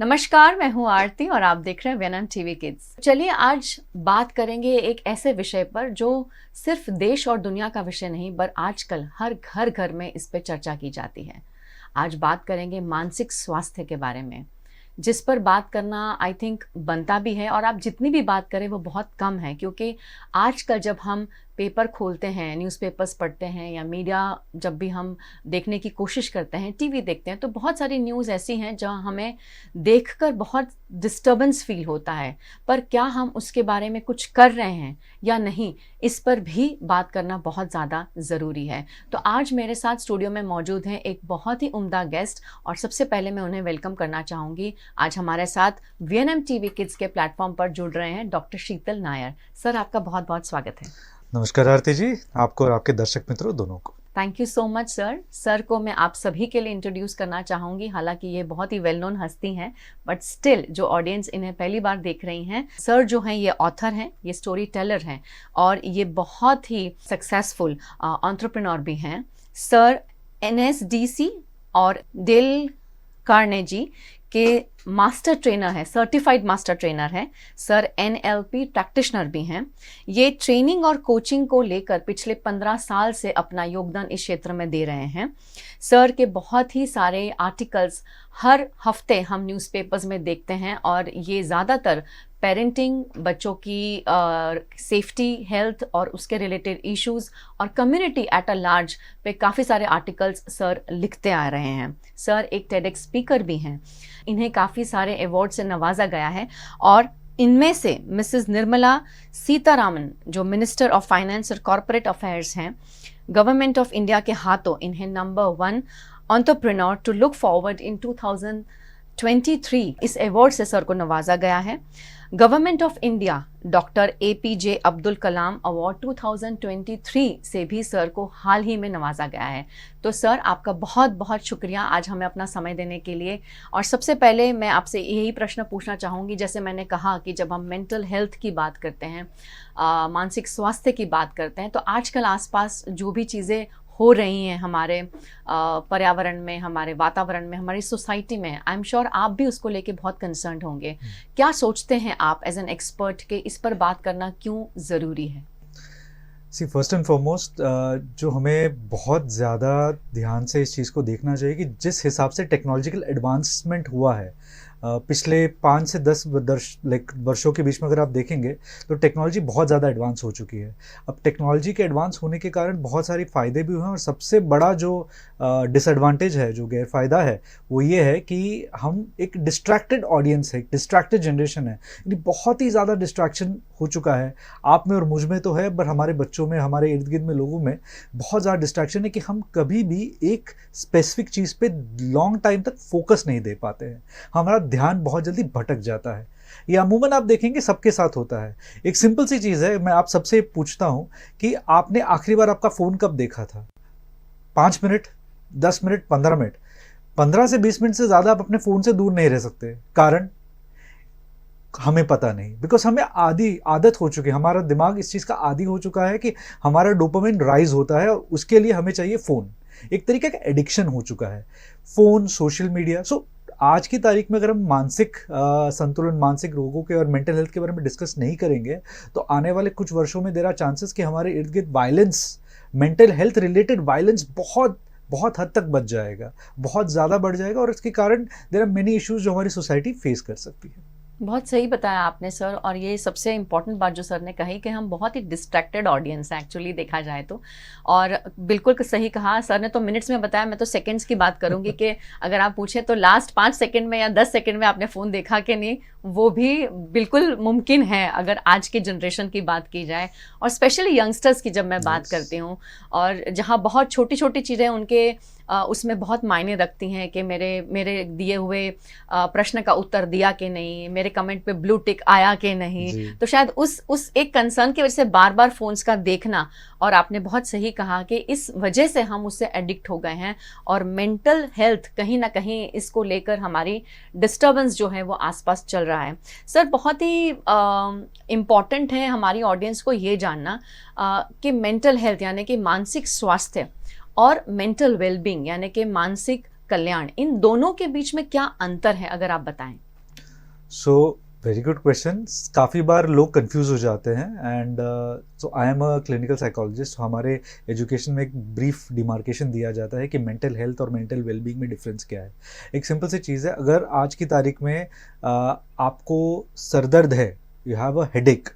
नमस्कार, मैं हूं आरती और आप देख रहे हैं वीएनएम टीवी किड्स। चलिए आज बात करेंगे एक ऐसे विषय पर जो सिर्फ देश और दुनिया का विषय नहीं, पर आजकल हर घर में इस पे चर्चा की जाती है। आज बात करेंगे मानसिक स्वास्थ्य के बारे में, जिस पर बात करना आई थिंक बनता भी है, और आप जितनी भी बात करें वो बहुत कम है, क्योंकि आजकल जब हम पेपर खोलते हैं, न्यूज़पेपर्स पढ़ते हैं या मीडिया जब भी हम देखने की कोशिश करते हैं, टीवी देखते हैं, तो बहुत सारी न्यूज़ ऐसी हैं जहां हमें देखकर बहुत डिस्टर्बेंस फील होता है। पर क्या हम उसके बारे में कुछ कर रहे हैं या नहीं, इस पर भी बात करना बहुत ज़्यादा ज़रूरी है। तो आज मेरे साथ स्टूडियो में मौजूद हैं एक बहुत ही उम्दा गेस्ट, और सबसे पहले मैं उन्हें वेलकम करना चाहूँगी। आज हमारे साथ वीएनएम टीवी किड्स के प्लेटफॉर्म पर जुड़ रहे हैं डॉक्टर शीतल नायर। सर, आपका बहुत बहुत स्वागत है। नमस्कार आरती जी, आपको और आपके दर्शक मित्रों दोनों को। Thank you so much sir. Sir को मैं आप सभी के लिए इंट्रोड्यूस करना चाहूँगी। हालांकि ये बहुत ही वेल नोन हस्ती हैं, बट स्टिल जो ऑडियंस इन्हें पहली बार देख रही हैं, सर जो हैं ये ऑथर हैं, ये स्टोरी टेलर हैं, और ये बहुत ही सक्सेसफुल एंटरप्रेन्योर भी हैं। सर एनएसडीसी और डेल कार्नेजी के मास्टर ट्रेनर है, सर्टिफाइड मास्टर ट्रेनर है। सर एनएलपी प्रैक्टिशनर भी हैं। ये ट्रेनिंग और कोचिंग को लेकर पिछले 15 साल से अपना योगदान इस क्षेत्र में दे रहे हैं। सर के बहुत ही सारे आर्टिकल्स हर हफ्ते हम न्यूज़पेपर्स में देखते हैं, और ये ज़्यादातर पेरेंटिंग, बच्चों की सेफ्टी, हेल्थ और उसके रिलेटेड इश्यूज़ और कम्युनिटी एट अ लार्ज पे काफ़ी सारे आर्टिकल्स सर लिखते आ रहे हैं। सर एक टेडेक्स स्पीकर भी हैं। इन्हें काफ़ी सारे अवार्ड से नवाजा गया है, और इनमें से मिसेस निर्मला सीतारामन जो मिनिस्टर ऑफ फाइनेंस और कॉरपोरेट अफेयर्स हैं, गवर्नमेंट ऑफ इंडिया के हाथों इन्हें number 1 entrepreneur to look forward in 2023 इस अवार्ड से सर को नवाजा गया है। Government of India doctor APJ Abdul Kalam award 2023 से भी सर को हाल ही में नवाजा गया है। तो सर, आपका बहुत बहुत शुक्रिया आज हमें अपना समय देने के लिए। और सबसे पहले मैं आपसे यही प्रश्न पूछना चाहूँगी, जैसे मैंने कहा कि जब हम मेंटल हेल्थ की बात करते हैं, मानसिक स्वास्थ्य की बात करते हैं, तो आजकल आसपास जो भी चीज़ें हो रही हैं हमारे पर्यावरण में, हमारे वातावरण में, हमारी सोसाइटी में, आई एम श्योर आप भी उसको लेके बहुत कंसर्न्ड होंगे। क्या सोचते हैं आप एज एन एक्सपर्ट के इस पर बात करना क्यों ज़रूरी है? फर्स्ट एंड फॉरमोस्ट जो हमें बहुत ज़्यादा ध्यान से इस चीज़ को देखना चाहिए कि जिस हिसाब से टेक्नोलॉजिकल एडवांसमेंट हुआ है पिछले 5 से 10 वर्षों के बीच में, अगर आप देखेंगे तो टेक्नोलॉजी बहुत ज़्यादा एडवांस हो चुकी है। अब टेक्नोलॉजी के एडवांस होने के कारण बहुत सारे फ़ायदे भी हुए हैं, और सबसे बड़ा जो डिसएडवांटेज है, जो गैरफायदा है, वो ये है कि हम एक डिस्ट्रैक्टेड ऑडियंस है, एक डिस्ट्रैक्टेड जनरेशन है। यानी बहुत ही ज़्यादा डिस्ट्रैक्शन हो चुका है। आप में और मुझ में तो है, पर हमारे बच्चों में, हमारे इर्द गिर्द में लोगों में बहुत ज़्यादा डिस्ट्रैक्शन है कि हम कभी भी एक स्पेसिफिक चीज़ पे लॉन्ग टाइम तक फोकस नहीं दे पाते हैं। हमारा ध्यान बहुत जल्दी भटक जाता है। ये अमूमन आप देखेंगे सबके साथ होता है। एक सिंपल सी चीज़ है, मैं आप सबसे पूछता हूँ कि आपने आखिरी बार आपका फ़ोन कब देखा था? 5 मिनट, 10 मिनट, 15 मिनट? 15 से 20 मिनट से ज़्यादा आप अपने फ़ोन से दूर नहीं रह सकते। कारण हमें पता नहीं, बिकॉज हमें आदत हो चुकी है, हमारा दिमाग इस चीज़ का आदी हो चुका है कि हमारा डोपामिन राइज होता है, और उसके लिए हमें चाहिए फ़ोन। एक तरीके का एडिक्शन हो चुका है फ़ोन, सोशल मीडिया। सो आज की तारीख में अगर हम मानसिक संतुलन, मानसिक रोगों के और मेंटल हेल्थ के बारे में डिस्कस नहीं करेंगे, तो आने वाले कुछ वर्षों में देयर आर चांसेस कि हमारे इर्द गिर्द violence, mental health related violence बहुत हद तक बढ़ जाएगा, बहुत ज़्यादा बढ़ जाएगा, और इसके कारण देयर आर मेनी इश्यूज जो हमारी सोसाइटी फेस कर सकती है। बहुत सही बताया आपने सर, और ये सबसे इम्पॉर्टेंट बात जो सर ने कही कि हम बहुत ही डिस्ट्रैक्टेड ऑडियंस हैं एक्चुअली देखा जाए तो। और बिल्कुल सही कहा सर ने, तो मिनट्स में बताया, मैं तो सेकंड्स की बात करूंगी कि अगर आप पूछें तो लास्ट 5 सेकंड में या 10 सेकंड में आपने फ़ोन देखा कि नहीं, वो भी बिल्कुल मुमकिन है अगर आज की जनरेशन की बात की जाए, और स्पेशली यंगस्टर्स की जब मैं बात करती हूँ, और जहाँ बहुत छोटी छोटी चीज़ें उनके उसमें बहुत मायने रखती हैं कि मेरे दिए हुए प्रश्न का उत्तर दिया कि नहीं, मेरे कमेंट पे ब्लू टिक आया कि नहीं। तो शायद उस एक कंसर्न की वजह से बार बार फ़ोन्स का देखना, और आपने बहुत सही कहा कि इस वजह से हम उससे एडिक्ट हो गए हैं, और मेंटल हेल्थ कहीं ना कहीं इसको लेकर हमारी डिस्टर्बेंस जो है वो आसपास चल रहा है। सर, बहुत ही इम्पॉर्टेंट है हमारी ऑडियंस को ये जानना कि मेंटल हेल्थ यानी कि मानसिक स्वास्थ्य और मेंटल वेलबींग यानी कि मानसिक कल्याण, इन दोनों के बीच में क्या अंतर है, अगर आप बताएं। So very good question. काफ़ी बार लोग कंफ्यूज हो जाते हैं and so I am a clinical psychologist. हमारे एजुकेशन में एक ब्रीफ डिमार्केशन दिया जाता है कि मेंटल हेल्थ और मेंटल वेलबींग में डिफरेंस क्या है। एक सिंपल सी चीज़ है, अगर आज की तारीख में आपको सरदर्द है, you have a headache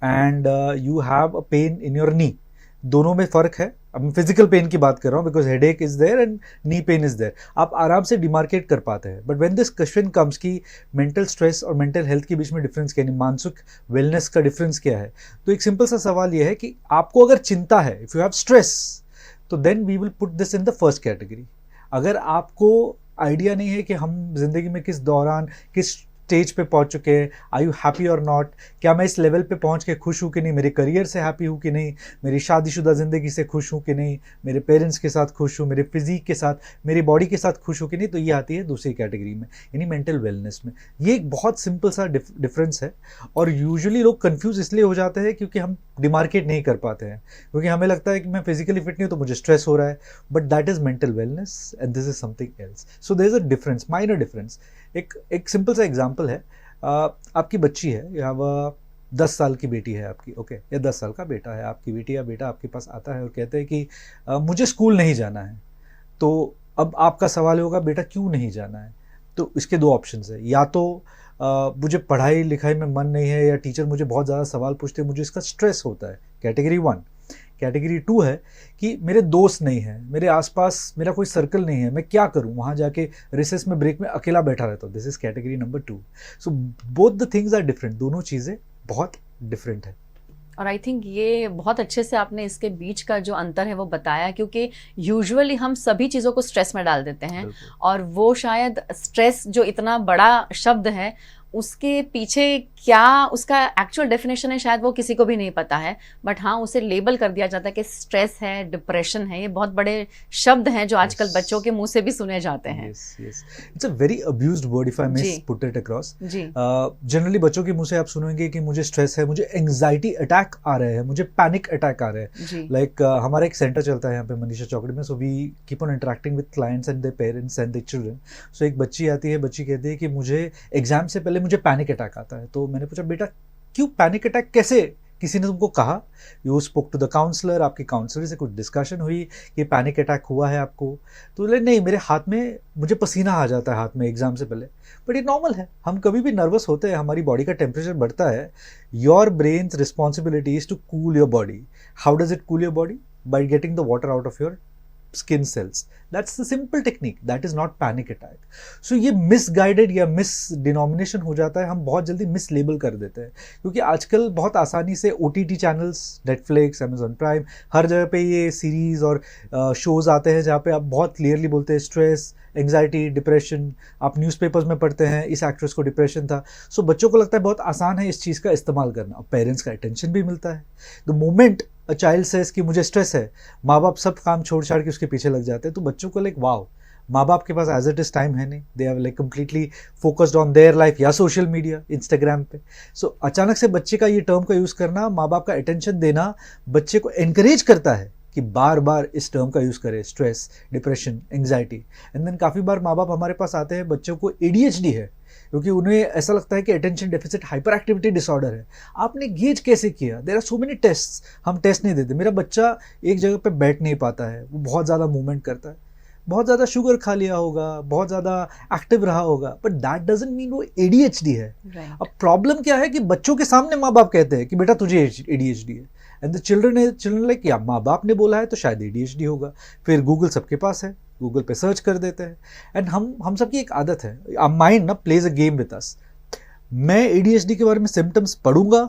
and you have a pain in your knee, दोनों में फ़र्क है। अब मैं फिजिकल पेन की बात कर रहा हूँ because headache is there and knee pain is there, आप आराम से डिमार्केट कर पाते हैं। But when this question comes कि मेंटल स्ट्रेस और मेंटल हेल्थ के बीच में डिफरेंस क्या है, मानसिक वेलनेस का डिफरेंस क्या है, तो एक सिंपल सा सवाल ये है कि आपको अगर चिंता है, इफ़ यू हैव स्ट्रेस, तो then we will put this in the first category. अगर आपको आइडिया नहीं है कि हम जिंदगी में किस दौरान किस स्टेज पे पहुंच चुके हैं, आई यू हैप्पी और नॉट, क्या मैं इस लेवल पे पहुंच के खुश हूँ कि नहीं, मेरे करियर से हैप्पी हूँ कि नहीं, मेरी शादीशुदा ज़िंदगी से खुश हूँ कि नहीं, मेरे पेरेंट्स के साथ खुश हूँ, मेरे फिजिक के साथ, मेरी बॉडी के साथ खुश हूँ कि नहीं, तो ये आती है दूसरी कैटेगरी में, यानी मेंटल वेलनेस में। ये एक बहुत सिंपल सा डिफरेंस है और यूजुअली लोग कन्फ्यूज़ इसलिए हो जाते हैं क्योंकि हम डिमार्केट नहीं कर पाते हैं, क्योंकि हमें लगता है कि मैं फिजिकली फिट नहीं हूँ तो मुझे स्ट्रेस हो रहा है, but that is mental wellness and this is something else. So there is a difference, minor difference. एक सिंपल सा एग्जाम्पल है, आपकी बच्ची है या वह 10 साल की बेटी है आपकी, ओके, या 10 साल का बेटा है, आपकी बेटी या बेटा आपके पास आता है और कहते हैं कि मुझे स्कूल नहीं जाना है। तो अब आपका सवाल होगा बेटा क्यों नहीं जाना है, तो इसके दो ऑप्शंस है, या तो मुझे पढ़ाई लिखाई में मन नहीं है, या टीचर मुझे बहुत ज़्यादा सवाल पूछते हैं, मुझे इसका स्ट्रेस होता है, कैटेगरी 1। कैटेगरी 2 है कि मेरे दोस्त नहीं हैं, मेरे आसपास मेरा कोई सर्कल नहीं है, मैं क्या करूं, वहां जाके रिसेस में ब्रेक में अकेला बैठा रहता हूं, this is category number 2। So both the things are different, दोनों चीज़ें बहुत डिफरेंट है। और आई थिंक ये बहुत अच्छे से आपने इसके बीच का जो अंतर है वो बताया, क्योंकि यूजुअली हम सभी चीज़ों को स्ट्रेस में डाल देते हैं, और वो शायद स्ट्रेस जो इतना बड़ा शब्द है उसके पीछे क्या उसका एक्चुअल डेफिनेशन है शायद वो किसी को भी नहीं पता है, बट हाँ उसे लेबल कर दिया जाता है कि स्ट्रेस है, डिप्रेशन है। ये बहुत बड़े शब्द हैं जो आजकल बच्चों के मुंह से भी सुने जाते हैं। It's a very abused word if I may put it across. Generally बच्चों के मुंह से आप सुनेंगे कि मुझे स्ट्रेस है, मुझे एंग्जाइटी अटैक आ रहे हैं, मुझे पैनिक अटैक आ रहे हैं। लाइक हमारा एक सेंटर चलता है यहाँ पे मनीषा चौकड़ी में, so we keep on interacting with clients and their parents and their children. So एक बच्ची आती है, बच्ची कहती है कि मुझे एग्जाम से पहले मुझे पैनिक अटैक आता है। तो मैंने पूछा बेटा क्यों पैनिक अटैक, कैसे, किसी ने तुमको कहा, you spoke to the counsellor, आपकी काउंसलर से कुछ डिस्कशन हुई कि पैनिक अटैक हुआ है आपको? तो बोले नहीं, मेरे हाथ में मुझे पसीना आ जाता है हाथ में एग्जाम से पहले। बट ये नॉर्मल है, हम कभी भी नर्वस होते हैं, हमारी बॉडी का टेम्परेचर बढ़ता है। Your brain's responsibility is to cool your body. How does it cool your body? By getting the water out of your skin cells. That's the simple technique. That is not panic attack. So ये misguided या misdenomination हो जाता है, हम बहुत जल्दी मिसलेबल कर देते हैं, क्योंकि आजकल बहुत आसानी से OTT channels, Netflix, Amazon Prime, हर जगह पे ये सीरीज़ और शोज़ आते हैं जहाँ पे आप बहुत क्लियरली बोलते हैं स्ट्रेस, एंग्जाइटी, डिप्रेशन। आप न्यूज़पेपर्स में पढ़ते हैं इस एक्ट्रेस को डिप्रेशन था। सो बच्चों को लगता है बहुत आसान है इस चीज़ का इस्तेमाल करना, और पेरेंट्स का अटेंशन भी मिलता है। The moment a child says कि मुझे स्ट्रेस है, माँ बाप सब काम छोड़ छाड़ के उसके पीछे लग जाते हैं। तो बच्चों को लाइक वाओ, माँ बाप के पास एज इट इज टाइम है नहीं, they are like completely focused on their life या सोशल मीडिया, इंस्टाग्राम पे। सो अचानक से बच्चे का ये टर्म का यूज़ करना, माँ बाप का अटेंशन देना, बच्चे को एनकरेज करता है कि बार बार इस टर्म का यूज़ करें, stress, depression, anxiety. And then काफ़ी बार माँ बाप हमारे पास आते हैं, बच्चों को ADHD है, क्योंकि उन्हें ऐसा लगता है कि attention deficit hyperactivity disorder है। आपने गेज कैसे किया? There are so many test, हम टेस्ट नहीं देते। मेरा बच्चा एक जगह पे बैठ नहीं पाता है, वो बहुत ज़्यादा मूवमेंट करता है, बहुत ज़्यादा शुगर खा लिया होगा, बहुत ज़्यादा एक्टिव रहा होगा, बट दैट डजंट मीन वो ADHD है। अब प्रॉब्लम क्या है कि बच्चों के सामने माँ बाप कहते हैं कि बेटा तुझे ADHD है, एंड द चिल्ड्रन लाइक या माँ बाप ने बोला है तो शायद ADHD होगा। फिर गूगल सबके पास है, गूगल पे सर्च कर देते हैं। एंड हम सबकी एक आदत है, माइंड ना plays a game with us. मैं ADHD के बारे में सिम्टम्स पढ़ूंगा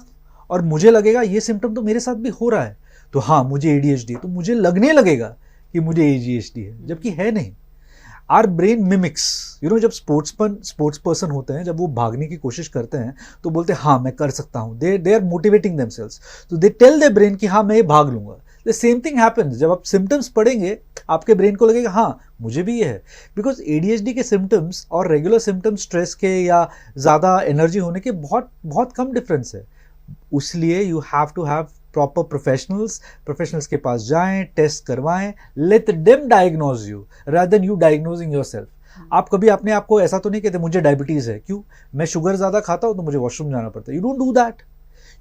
और मुझे लगेगा ये सिम्टम तो मेरे साथ भी हो रहा है, तो हाँ मुझे ADHD है, तो मुझे लगने लगेगा कि मुझे ADHD है, जबकि है नहीं। आर ब्रेन मिमिक्स, जब स्पोर्ट्स पर्सन होते हैं, जब वो भागने की कोशिश करते हैं तो बोलते हैं हाँ मैं कर सकता हूँ, दे आर मोटिवेटिंग देमसेल्व्स, तो दे टेल देयर ब्रेन कि हाँ मैं ये भाग लूंगा। द सेम थिंग हैपेंस, जब आप सिम्टम्स पढ़ेंगे आपके ब्रेन को लगेगा हाँ मुझे भी ये है, बिकॉज ADHD के सिम्टम्स और रेगुलर सिम्टम्स, स्ट्रेस के या ज़्यादा एनर्जी होने के बहुत बहुत कम डिफरेंस है। उसलिए you have to have proper professionals के पास जाएं, टेस्ट करवाएं, let them diagnose you rather than you diagnosing yourself. आप कभी अपने आप को ऐसा तो नहीं कहते मुझे डायबिटीज़ है, क्यों? मैं शुगर ज़्यादा खाता हूँ तो मुझे वॉशरूम जाना पड़ता है। You don't do that.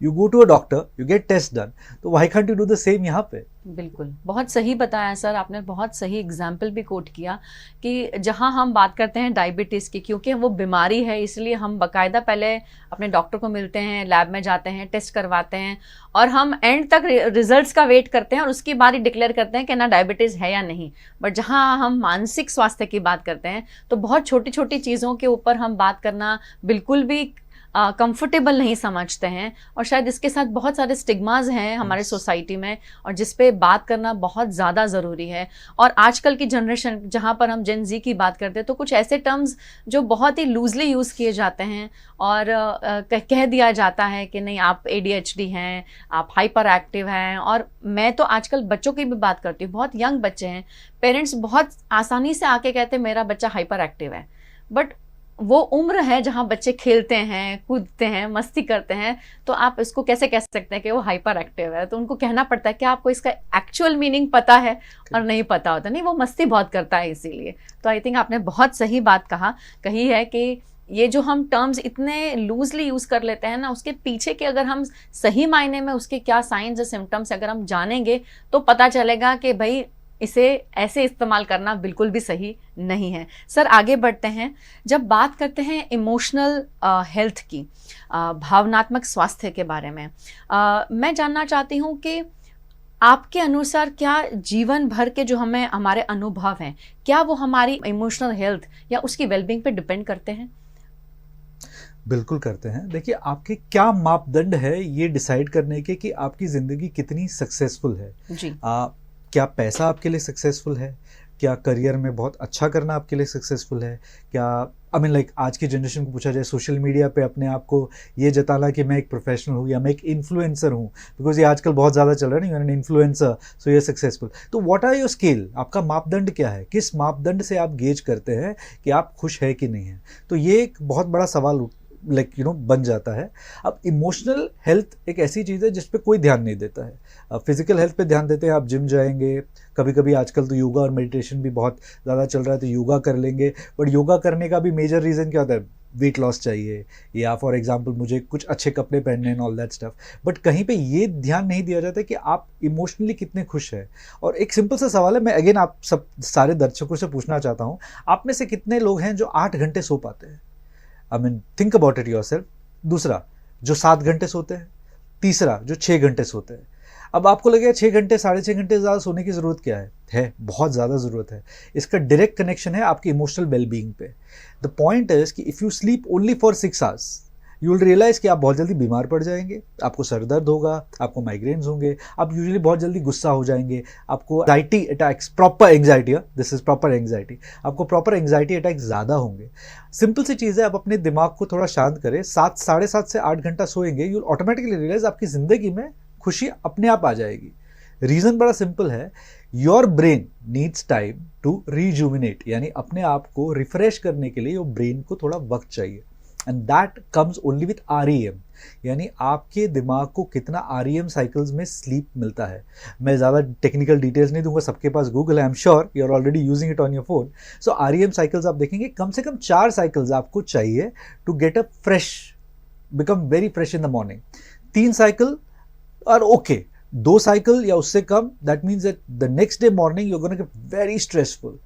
You go to a doctor, you get test done, तो why can't you do the same यहाँ पे? बिल्कुल, बहुत सही बताया सर आपने, बहुत सही एग्जाम्पल भी कोट किया कि जहां हम बात करते हैं डायबिटीज़ की, क्योंकि वो बीमारी है इसलिए हम बाकायदा पहले अपने डॉक्टर को मिलते हैं, लैब में जाते हैं, टेस्ट करवाते हैं और हम एंड तक रिजल्ट्स का वेट करते हैं और उसके बाद ही डिक्लेयर करते हैं कि ना डायबिटीज़ है या नहीं। बट जहां हम मानसिक स्वास्थ्य की बात करते हैं तो बहुत छोटी छोटी चीज़ों के ऊपर हम बात करना बिल्कुल भी कंफर्टेबल नहीं समझते हैं और शायद इसके साथ बहुत सारे स्टिग्माज हैं हमारे सोसाइटी में और जिस पे बात करना बहुत ज़्यादा ज़रूरी है। और आजकल की जनरेशन जहाँ पर हम जेन जी की बात करते हैं तो कुछ ऐसे टर्म्स जो बहुत ही लूजली यूज़ किए जाते हैं और कह दिया जाता है कि नहीं आप ADHD हैं, आप हाइपर एक्टिव हैं। और मैं तो आजकल बच्चों की भी बात करती हूँ, बहुत यंग बच्चे हैं, पेरेंट्स बहुत आसानी से आके कहते हैं मेरा बच्चा हाइपर एक्टिव है। बट वो उम्र है जहाँ बच्चे खेलते हैं, कूदते हैं, मस्ती करते हैं, तो आप इसको कैसे कह सकते हैं कि वो हाइपर एक्टिव है? तो उनको कहना पड़ता है कि आपको इसका एक्चुअल मीनिंग पता है और नहीं पता होता, नहीं वो मस्ती बहुत करता है इसीलिए। तो आई थिंक आपने बहुत सही बात कही है कि ये जो हम टर्म्स इतने लूजली यूज़ कर लेते हैं ना, उसके पीछे के अगर हम सही मायने में उसके क्या साइंस और सिम्टम्स अगर हम जानेंगे तो पता चलेगा कि भाई इसे ऐसे इस्तेमाल करना बिल्कुल भी सही नहीं है। सर आगे बढ़ते हैं, जब बात करते हैं इमोशनल हेल्थ की, भावनात्मक स्वास्थ्य के बारे में, मैं जानना चाहती हूँ कि आपके अनुसार क्या जीवन भर के जो हमारे अनुभव हैं, क्या वो हमारी इमोशनल हेल्थ या उसकी वेलबींग पे डिपेंड करते हैं? बिल्कुल करते हैं। देखिए, आपके क्या मापदंड है ये डिसाइड करने के कि आपकी ज़िंदगी कितनी सक्सेसफुल है। जी। क्या पैसा आपके लिए सक्सेसफुल है? क्या करियर में बहुत अच्छा करना आपके लिए सक्सेसफुल है? क्या लाइक आज की जनरेशन को पूछा जाए, सोशल मीडिया पे अपने आप को ये जताना कि मैं एक प्रोफेशनल हूँ या मैं एक इन्फ्लुएंसर हूँ, बिकॉज ये आजकल बहुत ज़्यादा चल रहा है ना, यू आर एन इन्फ्लुएंसर सो ये सक्सेसफुल। तो व्हाट आर योर स्केल? आपका मापदंड क्या है? किस मापदंड से आप गेज करते हैं कि आप खुश है कि नहीं है? तो ये एक बहुत बड़ा सवाल बन जाता है। अब इमोशनल हेल्थ एक ऐसी चीज़ है जिस पे कोई ध्यान नहीं देता है। अब फिजिकल हेल्थ पे ध्यान देते हैं, आप जिम जाएंगे, कभी कभी आजकल तो योगा और मेडिटेशन भी बहुत ज़्यादा चल रहा है तो योगा कर लेंगे। बट योगा करने का भी मेजर रीज़न क्या होता है? वेट लॉस चाहिए, या फॉर एग्जांपल मुझे कुछ अच्छे कपड़े पहनने हैं, ऑल दैट स्टफ। बट कहीं पे ये ध्यान नहीं दिया जाता कि आप इमोशनली कितने खुश हैं। और एक सिंपल सा सवाल है, मैं अगेन आप सब सारे दर्शकों से पूछना चाहता हूँ, आप में से कितने लोग हैं जो 8 घंटे सो पाते हैं? Think about it yourself. दूसरा, जो 7 घंटे सोते हैं। तीसरा, जो 6 घंटे सोते हैं। अब आपको लगेगा 6 घंटे 6.5 घंटे ज़्यादा सोने की ज़रूरत क्या है? बहुत ज़्यादा ज़रूरत है। इसका डायरेक्ट कनेक्शन है आपकी इमोशनल वेलबींग पे। द पॉइंट इज कि if you sleep only for 6 hours, you will realise कि आप बहुत जल्दी बीमार पड़ जाएंगे, आपको सर दर्द होगा, आपको माइग्रेन्स होंगे, आप यूजुअली बहुत जल्दी गुस्सा हो जाएंगे, आपको anxiety attacks, proper anxiety, this is proper anxiety, आपको प्रॉपर एंग्जाइटी अटैक ज़्यादा होंगे। सिंपल सी चीज़ है, आप अपने दिमाग को थोड़ा शांत करें, 7-7.5 से 8 घंटा सोएंगे, यू ऑटोमेटिकली रियलाइज आपकी ज़िंदगी में खुशी अपने आप आ जाएगी। रीज़न बड़ा सिंपल है, your brain needs time to rejuvenate, यानी अपने आप को रिफ्रेश करने के लिए योर ब्रेन को थोड़ा वक्त चाहिए। And that comes only with REM, यानी आपके दिमाग को कितना REM साइकिल्स में स्लीप मिलता है। मैं ज़्यादा टेक्निकल डिटेल्स नहीं दूंगा, सबके पास गूगल है, I am sure you are already using it on your phone. So REM cycles आप देखेंगे, कम से कम 4 साइकिल्स आपको चाहिए to get a fresh, become very fresh in the morning. 3 cycle और ओके, 2 साइकिल या उससे कम, that means that the next day morning you are gonna get very stressful.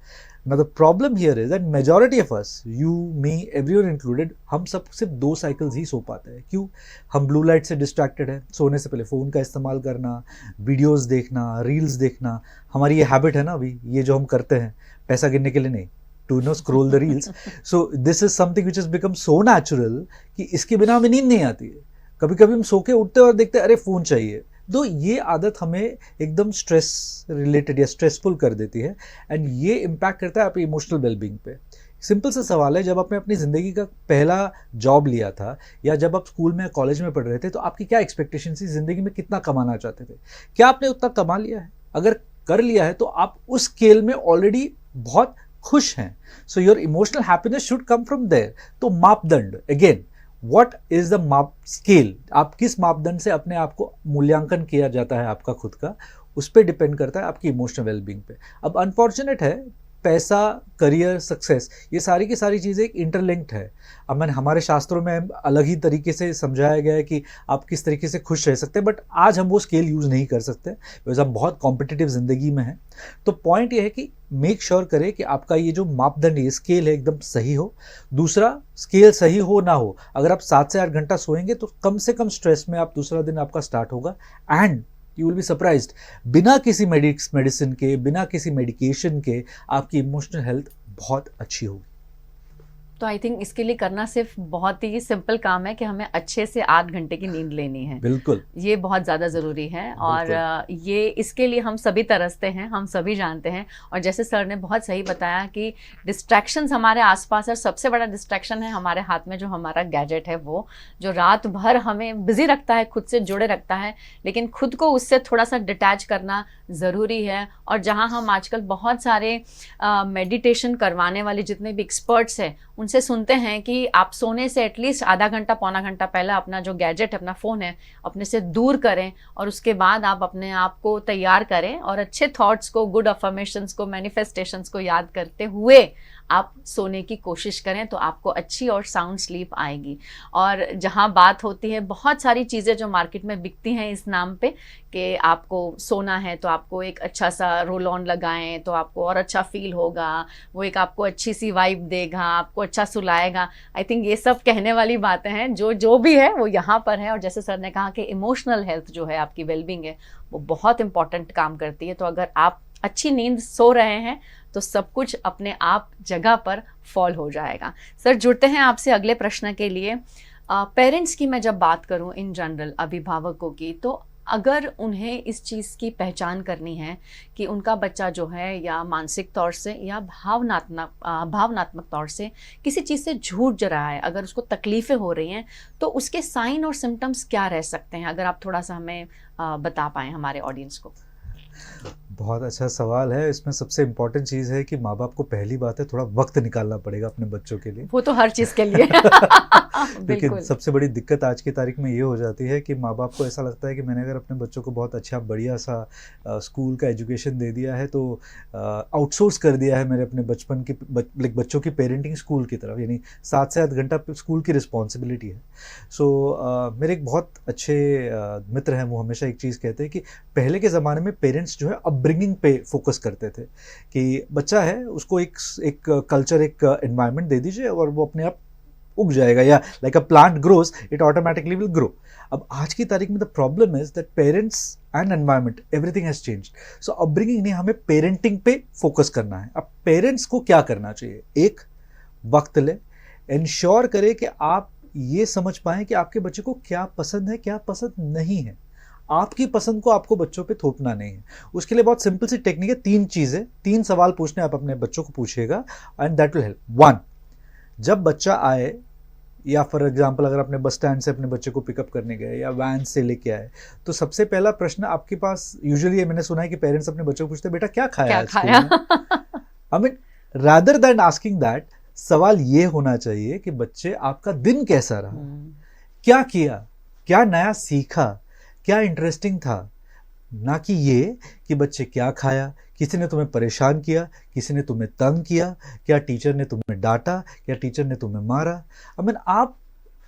Now the problem here is that majority of us, you, me, everyone included, हम सब सिर्फ 2 cycles ही सो पाते हैं। क्यों? हम ब्लू लाइट से डिस्ट्रैक्टेड है, सोने से पहले फ़ोन का इस्तेमाल करना, वीडियोस देखना, रील्स देखना, हमारी ये हैबिट है ना अभी, ये जो हम करते हैं पैसा गिनने के लिए नहीं, to scroll the reels. So this is something which is become so natural कि इसके बिना हमें नींद नहीं आती है। कभी कभी हम सो के उठते हैं और देखते हैं अरे फ़ोन चाहिए। तो ये आदत हमें एकदम स्ट्रेस रिलेटेड या स्ट्रेसफुल कर देती है, एंड ये इम्पैक्ट करता है आपकी इमोशनल वेलबींग पे। सिंपल सा सवाल है, जब आपने अपनी ज़िंदगी का पहला जॉब लिया था या जब आप स्कूल में कॉलेज में पढ़ रहे थे, तो आपकी क्या एक्सपेक्टेशन थी? ज़िंदगी में कितना कमाना चाहते थे? क्या आपने उतना कमा लिया है? अगर कर लिया है तो आप उस स्केल में ऑलरेडी बहुत खुश हैं। So your emotional happiness should come from there. तो मापदंड, अगेन व्हाट इज द माप स्केल, आप किस मापदंड से अपने आप को मूल्यांकन किया जाता है आपका खुद का, उस पर डिपेंड करता है आपकी इमोशनल वेलबींग पे। अब अनफॉर्चुनेट है, पैसा, करियर, सक्सेस, ये सारी की सारी चीज़ें एक इंटरलिंक्ड है। अब मैंने हमारे शास्त्रों में अलग ही तरीके से समझाया गया है कि आप किस तरीके से खुश रह सकते हैं, बट आज हम वो स्केल यूज़ नहीं कर सकते बिकॉज हम बहुत कॉम्पिटिटिव ज़िंदगी में हैं। तो पॉइंट ये है कि मेक श्योर करें कि आपका ये जो मापदंड, ये स्केल है, एकदम सही हो। दूसरा, स्केल सही हो ना हो, अगर आप 7 से 8 घंटा सोएंगे तो कम से कम स्ट्रेस में आप दूसरा दिन आपका स्टार्ट होगा। And you will be surprised, बिना किसी मेडिसिन के, बिना किसी मेडिकेशन के आपकी इमोशनल हेल्थ बहुत अच्छी होगी। तो आई थिंक इसके लिए करना सिर्फ बहुत ही सिंपल काम है कि हमें अच्छे से 8 घंटे की नींद लेनी है। बिल्कुल, ये बहुत ज़्यादा ज़रूरी है और ये इसके लिए हम सभी तरसते हैं, हम सभी जानते हैं। और जैसे सर ने बहुत सही बताया कि डिस्ट्रैक्शंस हमारे आसपास है, सबसे बड़ा डिस्ट्रैक्शन है हमारे हाथ में जो हमारा गैजेट है, वो जो रात भर हमें बिजी रखता है, खुद से जुड़े रखता है, लेकिन खुद को उससे थोड़ा सा डिटैच करना ज़रूरी है। और जहाँ हम आजकल बहुत सारे मेडिटेशन करवाने वाले जितने भी एक्सपर्ट्स हैं उनसे सुनते हैं कि आप सोने से एटलीस्ट आधा घंटा पौना घंटा पहले अपना जो गैजेट है, अपना फ़ोन है, अपने से दूर करें और उसके बाद आप अपने आप को तैयार करें और अच्छे थॉट्स को, गुड अफर्मेशंस को, मैनिफेस्टेशंस को याद करते हुए आप सोने की कोशिश करें तो आपको अच्छी और साउंड स्लीप आएगी। और जहाँ बात होती है, बहुत सारी चीज़ें जो मार्केट में बिकती हैं इस नाम पे कि आपको सोना है तो आपको एक अच्छा सा रोल ऑन लगाएं तो आपको और अच्छा फील होगा, वो एक आपको अच्छी सी वाइब देगा, आपको अच्छा सुलाएगा। आई थिंक ये सब कहने वाली बातें हैं, जो भी है वो यहाँ पर है। और जैसे सर ने कहा कि इमोशनल हेल्थ जो है, आपकी वेलबींग है, वो बहुत इंपॉर्टेंट काम करती है। तो अगर आप अच्छी नींद सो रहे हैं तो सब कुछ अपने आप जगह पर फॉल हो जाएगा। सर जुड़ते हैं आपसे अगले प्रश्न के लिए। पेरेंट्स की मैं जब बात करूं इन जनरल, अभिभावकों की, तो अगर उन्हें इस चीज़ की पहचान करनी है कि उनका बच्चा जो है या मानसिक तौर से या भावनात्मक तौर से किसी चीज़ से जूझ रहा है, अगर उसको तकलीफ़ें हो रही हैं, तो उसके साइन और सिम्टम्स क्या रह सकते हैं? अगर आप थोड़ा सा हमें बता पाएँ हमारे ऑडियंस को। बहुत अच्छा सवाल है। इसमें सबसे इम्पोर्टेंट चीज़ है कि माँ बाप को पहली बात है थोड़ा वक्त निकालना पड़ेगा अपने बच्चों के लिए। वो तो हर चीज़ के लिए लेकिन सबसे बड़ी दिक्कत आज की तारीख में ये हो जाती है कि माँ बाप को ऐसा लगता है कि मैंने अगर अपने बच्चों को बहुत अच्छा बढ़िया सा स्कूल का एजुकेशन दे दिया है तो आउटसोर्स कर दिया है मेरे अपने बचपन की बच्चों की पेरेंटिंग स्कूल की तरफ, यानी 7 से 8 घंटा स्कूल की रिस्पॉन्सिबिलिटी है। सो मेरे एक बहुत अच्छे मित्र हैं, वो हमेशा एक चीज़ कहते हैं कि पहले के ज़माने में पेरेंट्स जो है अपब्रिंगिंग पे फोकस करते थे कि बच्चा है, उसको एक कल्चर, एक एनवायरनमेंट दे दीजिए और वो अपने आप उग जाएगा, या like a plant grows it automatically will grow. अब आज की तारीख में the problem is that parents and environment everything has changed. So upbringing नहीं, हमें पेरेंटिंग पे फोकस करना है। अब पेरेंट्स को क्या करना चाहिए? एक, वक्त ले, इंश्योर करें कि आप ये समझ पाएं कि आपके बच्चे को क्या पसंद है, क्या पसंद नहीं है। आपकी पसंद को आपको बच्चों पे थोपना नहीं है। उसके लिए बहुत सिंपल सी टेक्निक है, 3 चीज़ें, 3 सवाल पूछने आप अपने बच्चों को पूछिएगा एंड दैट विल हेल्प। 1, जब बच्चा आए, या फॉर एग्जांपल अगर अपने बस स्टैंड से अपने बच्चे को पिकअप करने गए या वैन से लेके आए, तो सबसे पहला प्रश्न आपके पास यूजुअली, मैंने सुना है कि पेरेंट्स अपने बच्चों को पूछते हैं, बेटा क्या खाया आज स्कूल में? I mean rather than asking that, सवाल ये होना चाहिए कि बच्चे आपका दिन कैसा रहा, क्या किया, क्या नया सीखा, क्या इंटरेस्टिंग था। ना कि ये कि बच्चे क्या खाया, किसी ने तुम्हें परेशान किया, किसी ने तुम्हें तंग किया, क्या टीचर ने तुम्हें डांटा, क्या टीचर ने तुम्हें मारा। आई मीन आप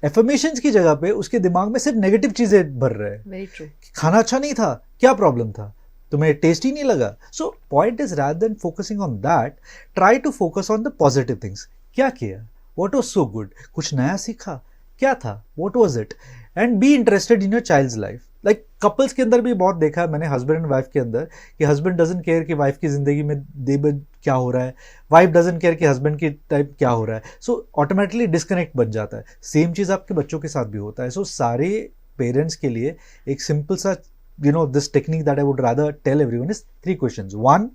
एफर्मेशंस की जगह पे उसके दिमाग में सिर्फ नेगेटिव चीजें भर रहे हैं। Very true. खाना अच्छा नहीं था, क्या प्रॉब्लम था, तुम्हें टेस्ट ही नहीं लगा। So point is rather than focusing on that, try to focus on the positive things. क्या किया, व्हाट वाज सो गुड, कुछ नया सीखा, क्या था, what was it, and be interested in your child's life. Like couples के अंदर भी बहुत देखा है मैंने, हस्बैंड एंड वाइफ के अंदर, कि हस्बैंड डजंट केयर कि वाइफ की जिंदगी में क्या हो रहा है, वाइफ डजंट केयर कि हस्बैंड की टाइप क्या हो रहा है। सो ऑटोमेटिकली डिस्कनेक्ट बन जाता है। सेम चीज़ आपके बच्चों के साथ भी होता है। सो सारे पेरेंट्स के लिए एक सिंपल सा, this technique that I would rather tell everyone is 3 questions. 1,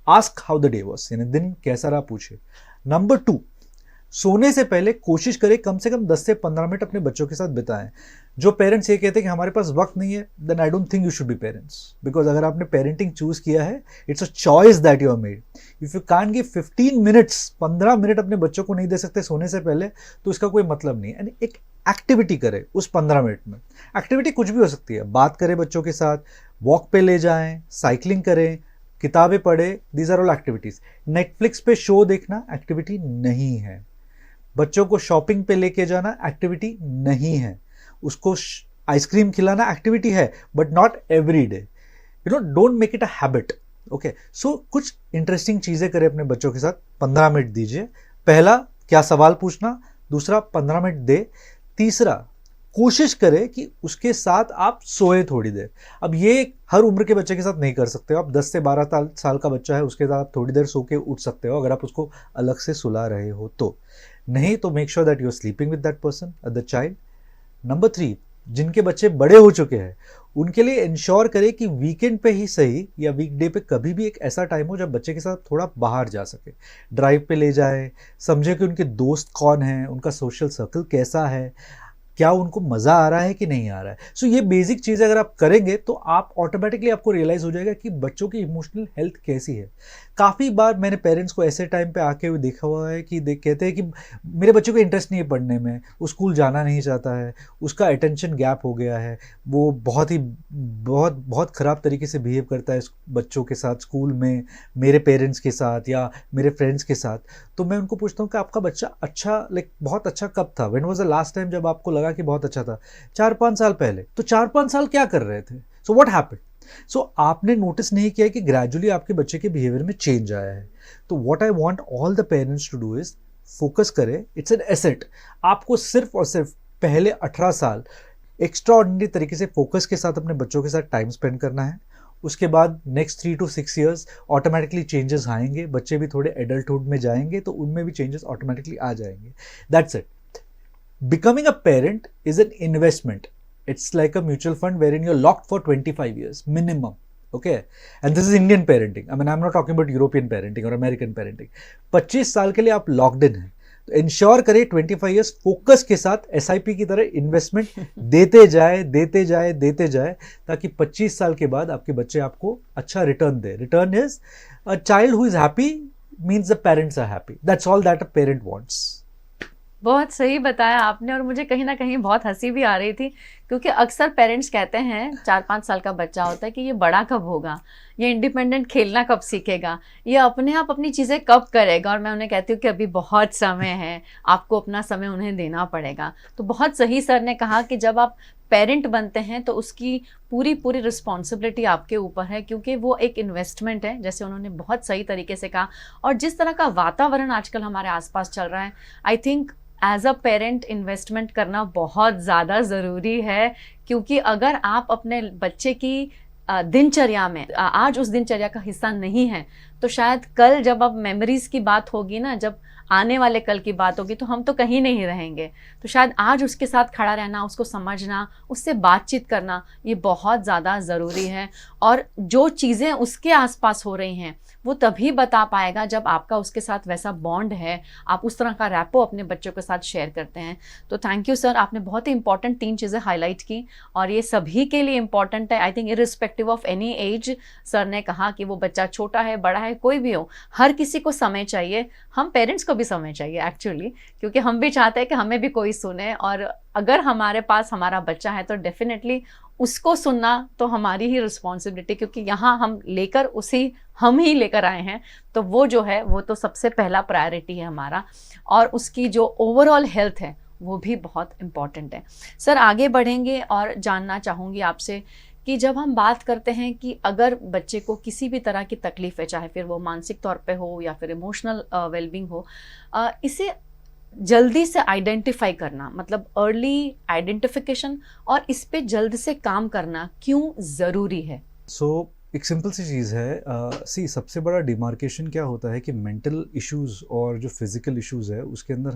ask how the day was, यानी दिन कैसा रहा पूछे। नंबर 2, सोने से पहले कोशिश करें कम से कम 10 से 15 मिनट अपने बच्चों के साथ बिताएं। जो पेरेंट्स ये कहते हैं कि हमारे पास वक्त नहीं है, then I don't think you should be parents, because अगर आपने पेरेंटिंग चूज किया है, it's a choice that you have made. If you can't give 15 minutes, 15 minute अपने बच्चों को नहीं दे सकते सोने से पहले, तो इसका कोई मतलब नहीं है। यानी एक एक्टिविटी करें उस 15 मिनट में। एक्टिविटी कुछ भी हो सकती है, बात करें बच्चों के साथ, वॉक पे ले जाएं, साइकिलिंग करें, किताबें पढ़े, these are all activities. Netflix पे शो देखना एक्टिविटी नहीं है। बच्चों को शॉपिंग पे लेके जाना एक्टिविटी नहीं है। उसको आइसक्रीम खिलाना एक्टिविटी है, but not every day. You know, don't make it a habit. Okay, so कुछ इंटरेस्टिंग चीजें करें अपने बच्चों के साथ। 15 मिनट दीजिए। पहला, क्या सवाल पूछना। दूसरा, 15 मिनट दे। तीसरा, कोशिश करें कि उसके साथ आप सोए थोड़ी देर। अब ये हर उम्र के बच्चे के साथ नहीं कर सकते हो आप। 10 से 12 साल का बच्चा है, उसके साथ आप थोड़ी देर सो के उठ सकते हो अगर आप उसको अलग से सुला रहे हो तो। नहीं तो make sure that you are sleeping with that person, the child. Number 3, जिनके बच्चे बड़े हो चुके हैं उनके लिए इंश्योर करें कि वीकेंड पे ही सही या वीकडे पे कभी भी एक ऐसा टाइम हो जब बच्चे के साथ थोड़ा बाहर जा सके। ड्राइव पे ले जाए, समझे कि उनके दोस्त कौन हैं, उनका सोशल सर्कल कैसा है, क्या उनको मज़ा आ रहा है कि नहीं आ रहा है। सो ये बेसिक चीज़ अगर आप करेंगे तो आप ऑटोमेटिकली आपको रियलाइज़ हो जाएगा कि बच्चों की इमोशनल हेल्थ कैसी है। काफ़ी बार मैंने पेरेंट्स को ऐसे टाइम पे आके हुए देखा हुआ है कि कहते हैं कि मेरे बच्चे को इंटरेस्ट नहीं है पढ़ने में, वो स्कूल जाना नहीं चाहता है, उसका अटेंशन गैप हो गया है, वो बहुत ख़राब तरीके से बिहेव करता है बच्चों के साथ स्कूल में, मेरे पेरेंट्स के साथ या मेरे फ्रेंड्स के साथ। तो मैं उनको पूछता हूँ कि आपका बच्चा अच्छा, बहुत अच्छा कब था? When was the last time जब आपको लगा कि बहुत अच्छा था? 4-5 साल पहले। तो 4-5 साल क्या कर रहे थे? So what happened? सो आपने नोटिस नहीं किया कि ग्रेजुअली आपके बच्चे के बिहेवियर में चेंज आया है। तो what I want all the parents to do is focus करें। It's an asset. आपको सिर्फ और सिर्फ पहले 18 साल एक्स्ट्रा ऑर्डिनरी तरीके से फोकस के साथ अपने बच्चों के साथ टाइम स्पेंड करना है। उसके बाद next 3 to 6 years automatically changes आएंगे, बच्चे भी थोड़े एडल्टहुड में जाएंगे तो उनमें भी चेंजेस ऑटोमेटिकली आ जाएंगे। That's it. Becoming a parent is an investment. It's like a mutual fund wherein you're locked for 25 years minimum. Okay? And this is Indian parenting. I mean, I'm not talking about European parenting or American parenting. 25 साल के लिए आप locked in हैं। तो ensure करें 25 years focus के साथ SIP की तरह इन्वेस्टमेंट देते जाए ताकि 25 साल के बाद आपके बच्चे आपको अच्छा रिटर्न दे। Return is a child who is happy means the parents are happy. That's all that a parent wants. बहुत सही बताया आपने, और मुझे कहीं ना कहीं बहुत हंसी भी आ रही थी, क्योंकि अक्सर पेरेंट्स कहते हैं 4-5 साल का बच्चा होता है कि ये बड़ा कब होगा, ये इंडिपेंडेंट खेलना कब सीखेगा, ये अपने आप अपनी चीज़ें कब करेगा। और मैं उन्हें कहती हूँ कि अभी बहुत समय है, आपको अपना समय उन्हें देना पड़ेगा। तो बहुत सही सर ने कहा कि जब आप पेरेंट बनते हैं तो उसकी पूरी रिस्पॉन्सिबिलिटी आपके ऊपर है, क्योंकि वो एक इन्वेस्टमेंट है, जैसे उन्होंने बहुत सही तरीके से कहा। और जिस तरह का वातावरण आजकल हमारे आसपास चल रहा है, I think as a parent investment करना बहुत ज़्यादा ज़रूरी है, क्योंकि अगर आप अपने बच्चे की दिनचर्या में आज उस दिनचर्या का हिस्सा नहीं है, तो शायद कल जब अब मेमोरीज़ की बात होगी ना, जब आने वाले कल की बात होगी, तो हम तो कहीं नहीं रहेंगे। तो शायद आज उसके साथ खड़ा रहना, उसको समझना, उससे बातचीत करना, ये बहुत ज़्यादा ज़रूरी है। और जो चीज़ें उसके आसपास हो रही हैं वो तभी बता पाएगा जब आपका उसके साथ वैसा बॉन्ड है, आप उस तरह का रैपो अपने बच्चों के साथ शेयर करते हैं। तो थैंक यू सर, आपने बहुत ही इंपॉर्टेंट 3 चीज़ें हाईलाइट की, और ये सभी के लिए इंपॉर्टेंट है। I think irrespective of any as, sir ने कहा कि वो बच्चा छोटा है, बड़ा है, कोई भी हो, हर किसी को समय चाहिए। हम पेरेंट्स को भी समय चाहिए एक्चुअली, क्योंकि हम भी चाहते हैं कि हमें भी कोई सुने, और अगर हमारे पास हमारा बच्चा है तो डेफिनेटली उसको सुनना तो हमारी ही रिस्पॉन्सिबिलिटी, क्योंकि यहाँ हम ही लेकर आए हैं, तो वो जो है वो तो सबसे पहला प्रायोरिटी है हमारा, और उसकी जो ओवरऑल हेल्थ है वो भी बहुत इम्पॉर्टेंट है। सर आगे बढ़ेंगे और जानना चाहूँगी आपसे कि जब हम बात करते हैं कि अगर बच्चे को किसी भी तरह की तकलीफ़ है, चाहे फिर वो मानसिक तौर पे हो या फिर इमोशनल वेलबींग हो, इसे जल्दी से आइडेंटिफाई करना, मतलब अर्ली आइडेंटिफिकेशन, और इस पे जल्द से काम करना क्यों ज़रूरी है? एक सिंपल सी चीज़ है। सबसे बड़ा डिमार्केशन क्या होता है कि मेंटल इश्यूज़ और जो फिज़िकल इश्यूज़ है उसके अंदर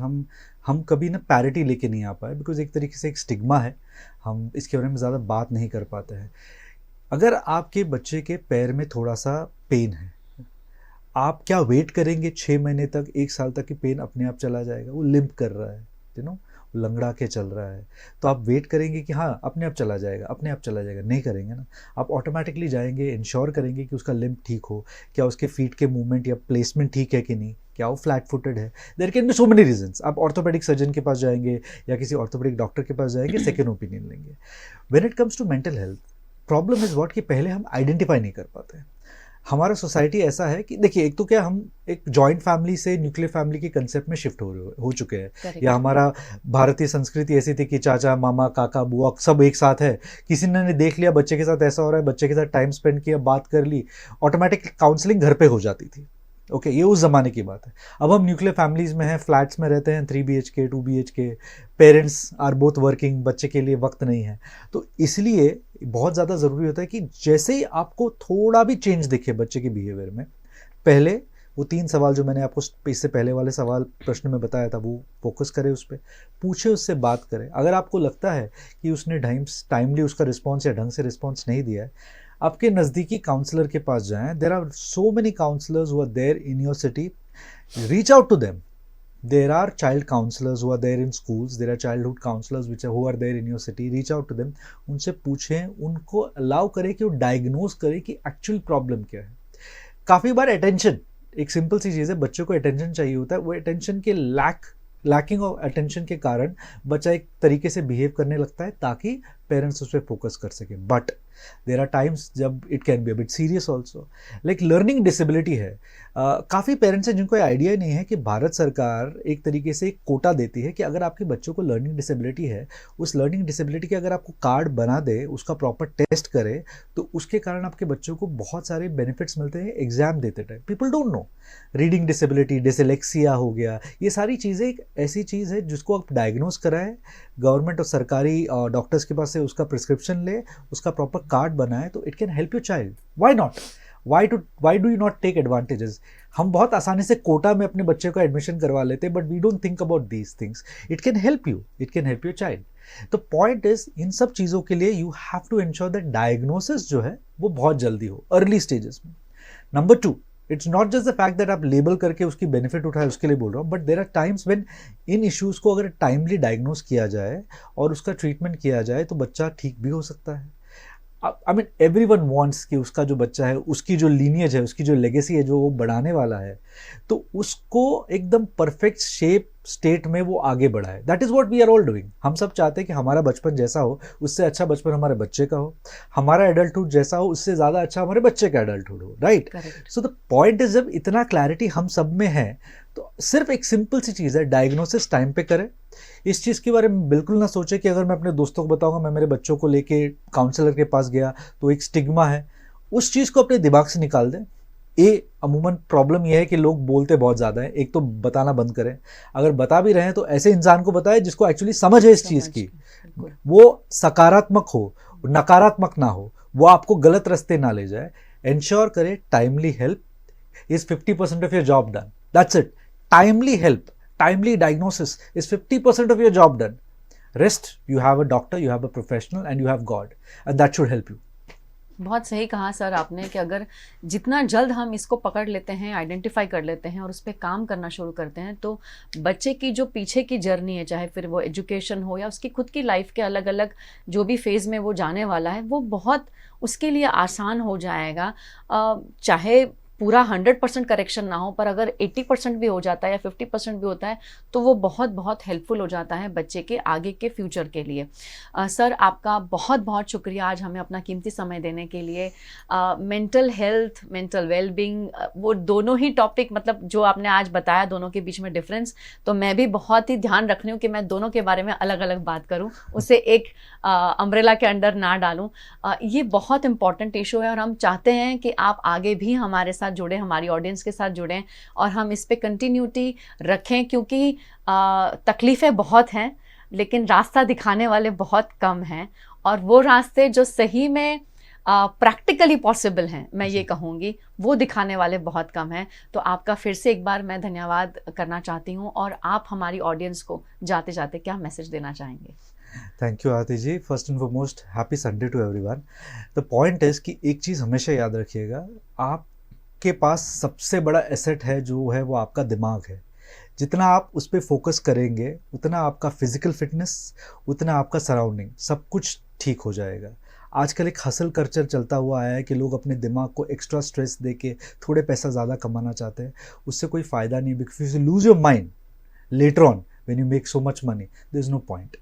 हम कभी ना पैरिटी लेके नहीं आ पाए, बिकॉज एक तरीके से एक स्टिग्मा है, हम इसके बारे में ज़्यादा बात नहीं कर पाते हैं। अगर आपके बच्चे के पैर में थोड़ा सा पेन है, आप क्या वेट करेंगे 6 महीने तक, 1 साल तक की पेन अपने आप चला जाएगा? वो लिम्प कर रहा है, लंगड़ा के चल रहा है, तो आप वेट करेंगे कि हाँ अपने आप चला जाएगा? नहीं करेंगे ना। आप ऑटोमेटिकली जाएंगे, इंश्योर करेंगे कि उसका लिम्प ठीक हो, क्या उसके फीट के मूवमेंट या प्लेसमेंट ठीक है कि नहीं, क्या वो फ्लैट फुटेड है। There can be so many reasons. आप ऑर्थोपेडिक सर्जन के पास जाएंगे या किसी ऑर्थोपेडिक डॉक्टर के पास जाएंगे, सेकेंड ओपिनियन लेंगे। When it comes to mental health, problem is what कि पहले हम आइडेंटिफाई नहीं कर पाते हैं। हमारा सोसाइटी ऐसा है कि देखिए, एक तो क्या हम एक जॉइंट फैमिली से न्यूक्लियर फैमिली के कंसेप्ट में शिफ्ट हो चुके हैं। Correct. या हमारा भारतीय संस्कृति ऐसी थी कि चाचा मामा काका बुआ सब एक साथ है, किसी ने देख लिया बच्चे के साथ ऐसा हो रहा है, बच्चे के साथ टाइम स्पेंड किया, बात कर ली, ऑटोमेटिक काउंसलिंग घर पे हो जाती थी। ओके, ये उस ज़माने की बात है। अब हम न्यूक्लियर फैमिलीज़ में हैं, फ्लैट्स में रहते हैं, 3 BHK 2 BHK, parents are both working, बच्चे के लिए वक्त नहीं है। तो इसलिए बहुत ज़्यादा ज़रूरी होता है कि जैसे ही आपको थोड़ा भी चेंज दिखे बच्चे के बिहेवियर में, पहले वो 3 सवाल जो मैंने आपको इससे पहले वाले सवाल प्रश्न में बताया था, वो फोकस करें उस पर, पूछे, उससे बात करें। अगर आपको लगता है कि उसने टाइमली उसका रिस्पॉन्स या ढंग से रिस्पॉन्स नहीं दिया है, आपके नज़दीकी काउंसलर के पास जाएं। There are so many counsellors who are there in your city, reach out to them. There are child counselors who are there in schools, there are childhood counselors who are there in your city, reach out to them, उनसे पूछें, उनको allow करें कि वो diagnose करें कि actual problem क्या है। काफ़ी बार अटेंशन, एक सिंपल सी चीज़ है, बच्चों को अटेंशन चाहिए होता है, वो अटेंशन के लैकिंग ऑफ अटेंशन के कारण बच्चा एक तरीके से बिहेव करने लगता है ताकि पेरेंट्स उस पर फोकस कर सके। बट देर आर टाइम्स जब it can be a bit serious also, like learning disability है। काफ़ी पेरेंट्स हैं जिनको आइडिया ही नहीं है कि भारत सरकार एक तरीके से एक कोटा देती है कि अगर आपके बच्चों को लर्निंग डिसेबिलिटी है, उस लर्निंग डिसेबिलिटी के अगर आपको कार्ड बना दे, उसका प्रॉपर टेस्ट करे, तो उसके कारण आपके बच्चों को बहुत सारे बेनिफिट्स मिलते हैं एग्जाम देते time. People don't know reading disability, dyslexia हो गया, ये सारी चीज़ें एक ऐसी चीज़ है जिसको आप डायग्नोज कराएं, गवर्नमेंट और सरकारी डॉक्टर्स के पास से उसका प्रिस्क्रिप्शन ले, उसका प्रॉपर कार्ड बनाए, तो it can help your child. Why not? Why do you not take advantages? हम बहुत आसानी से कोटा में अपने बच्चे का एडमिशन करवा लेते हैं, but we don't think about these things. It can help you, it can help your child. तो पॉइंट इज, इन सब चीज़ों के लिए you have to ensure that diagnosis जो है वो बहुत जल्दी हो, अर्ली स्टेजेस में। Number 2, it's not just the fact that आप लेबल करके उसकी बेनिफिट उठाए, उसके लिए बोल रहा हूँ, but there are times when इन इश्यूज़ को अगर टाइमली डायग्नोज किया जाए और उसका ट्रीटमेंट किया जाए तो बच्चा ठीक भी हो सकता है। आई मीन एवरीवन वांट्स कि उसका जो बच्चा है, उसकी जो लीनियज है, उसकी जो लेगेसी है, जो वो बढ़ाने वाला है, तो उसको एकदम परफेक्ट शेप स्टेट में वो आगे बढ़ाए। That is what we are all doing. हम सब चाहते हैं कि हमारा बचपन जैसा हो, उससे अच्छा बचपन हमारे बच्चे का हो, हमारा एडल्टहुड जैसा हो, उससे ज़्यादा अच्छा हमारे बच्चे का एडल्टहुड हो, right? So the point is, जब इतना क्लैरिटी हम सब में है, तो सिर्फ एक सिंपल सी चीज़ है, डायग्नोसिस टाइम पे करें। इस चीज़ के बारे में बिल्कुल ना सोचे कि अगर मैं अपने दोस्तों को बताऊंगा, मैं मेरे बच्चों को लेके काउंसलर के पास गया तो एक स्टिग्मा है, उस चीज़ को अपने दिमाग से निकाल दें। अमूमन प्रॉब्लम यह है कि लोग बोलते बहुत ज़्यादा है, एक तो बताना बंद करें, अगर बता भी रहे हैं तो ऐसे इंसान को बताएं जिसको एक्चुअली समझ है इस चीज़ की, वो सकारात्मक हो, नकारात्मक ना हो, वो आपको गलत रास्ते ना ले जाए। इंश्योर करें timely help is 50% of your job done, that's it. Timely help, timely diagnosis is 50% of your job done. Rest, you have a doctor, you have a professional, and you have God, and that should help you. बहुत सही कहा sir आपने कि अगर जितना जल्द हम इसको पकड़ लेते हैं, आइडेंटिफाई कर लेते हैं और उस पर काम करना शुरू करते हैं, तो बच्चे की जो पीछे की जर्नी है, चाहे फिर वो एजुकेशन हो या उसकी खुद की लाइफ के अलग अलग जो भी फेज़ में वो जाने वाला है, वो बहुत उसके लिए आसान हो जाएगा। चाहे पूरा 100% करेक्शन ना हो, पर अगर 80% भी हो जाता है या 50% भी होता है, तो वो बहुत बहुत हेल्पफुल हो जाता है बच्चे के आगे के फ्यूचर के लिए। सर, आपका बहुत बहुत शुक्रिया आज हमें अपना कीमती समय देने के लिए। मेंटल हेल्थ, मेंटल वेलबींग, वो दोनों ही टॉपिक, मतलब जो आपने आज बताया दोनों के बीच में डिफरेंस, तो मैं भी बहुत ही ध्यान रख रही हूँ कि मैं दोनों के बारे में अलग अलग बात करूँ, उसे एक अम्ब्रेला के अंडर ना डालूँ। ये बहुत इंपॉर्टेंट इशू है और हम चाहते हैं कि आप आगे भी हमारे साथ जुड़ें, हमारी ऑडियंस के साथ जुड़ें और हम इस पे कंटिन्यूटी रखें, क्योंकि तकलीफ़ें बहुत हैं लेकिन रास्ता दिखाने वाले बहुत कम हैं, और वो रास्ते जो सही में प्रैक्टिकली पॉसिबल हैं, मैं ये कहूँगी, वो दिखाने वाले बहुत कम हैं। तो आपका फिर से एक बार मैं धन्यवाद करना चाहती हूँ, और आप हमारी ऑडियंस को जाते जाते क्या मैसेज देना चाहेंगे? Thank you Aarti ji. First and foremost happy Sunday to everyone. The point is कि एक चीज़ हमेशा याद रखिएगा, आपके पास सबसे बड़ा एसेट है जो है वो आपका दिमाग है। जितना आप उस पर फोकस करेंगे, उतना आपका फिजिकल फिटनेस, उतना आपका सराउंडिंग, सब कुछ ठीक हो जाएगा। आजकल एक हसल कल्चर चलता हुआ आया है कि लोग अपने दिमाग को एक्स्ट्रा स्ट्रेस देके थोड़े पैसा ज़्यादा कमाना चाहते हैं, उससे कोई फ़ायदा नहीं, because you lose your mind later on when you make so much money, there is no point,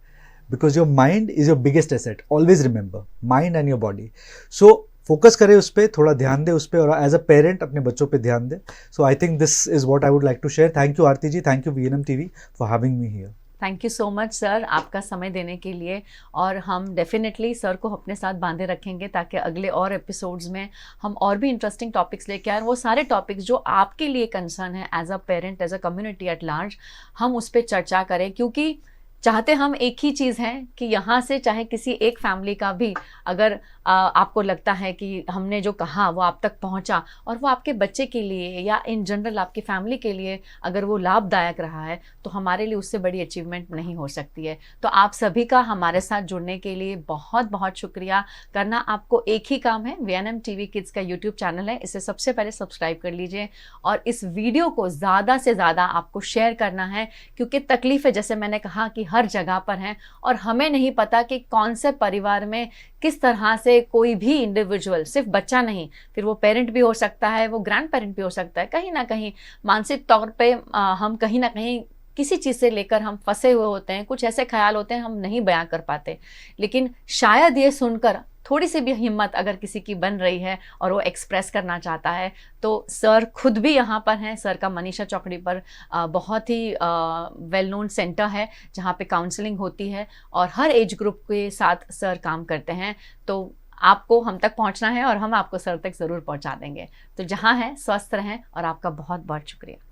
because your mind is your biggest asset. Always remember, mind and your body. So focus करें उस पर, थोड़ा ध्यान दें उस पर, और as a parent अपने बच्चों पे ध्यान दें. So I think this is what I would like to share. Thank you Aarti ji, thank you VNM TV for having me here. Thank you so much sir, आपका समय देने के लिए। और हम डेफिनेटली सर को अपने साथ बांधे रखेंगे ताकि अगले और एपिसोड्स में हम और भी इंटरेस्टिंग टॉपिक्स लेके आए, वो सारे टॉपिक्स जो आपके लिए कंसर्न है as a parent, as a community at large, हम उस पर चर्चा करें। क्योंकि चाहते हम एक ही चीज़ है कि यहाँ से चाहे किसी एक फैमिली का भी अगर आपको लगता है कि हमने जो कहा वो आप तक पहुँचा और वो आपके बच्चे के लिए या इन जनरल आपकी फैमिली के लिए अगर वो लाभदायक रहा है, तो हमारे लिए उससे बड़ी अचीवमेंट नहीं हो सकती है। तो आप सभी का हमारे साथ जुड़ने के लिए बहुत बहुत शुक्रिया। करना आपको एक ही काम है, वीएनएम टीवी किड्स का यूट्यूब चैनल है, इसे सबसे पहले सब्सक्राइब कर लीजिए और इस वीडियो को ज़्यादा से ज़्यादा आपको शेयर करना है। क्योंकि तकलीफ़ें जैसे मैंने कहा कि हर जगह पर हैं और हमें नहीं पता कि कौन से परिवार में किस तरह से कोई भी इंडिविजुअल, सिर्फ बच्चा नहीं, फिर वो पेरेंट भी हो सकता है, वो ग्रैंड पेरेंट भी हो सकता है, कहीं ना कहीं मानसिक तौर पे हम कहीं ना कहीं किसी चीज़ से लेकर हम फंसे हुए होते हैं। कुछ ऐसे ख्याल होते हैं हम नहीं बयां कर पाते, लेकिन शायद ये सुनकर थोड़ी सी भी हिम्मत अगर किसी की बन रही है और वो एक्सप्रेस करना चाहता है, तो सर खुद भी यहाँ पर हैं। सर का मनीषा चौकड़ी पर बहुत ही वेल नोन सेंटर है जहाँ पे काउंसलिंग होती है और हर एज ग्रुप के साथ सर काम करते हैं। तो आपको हम तक पहुँचना है और हम आपको सर तक ज़रूर पहुँचा देंगे। तो जहाँ हैं स्वस्थ रहें और आपका बहुत बहुत शुक्रिया।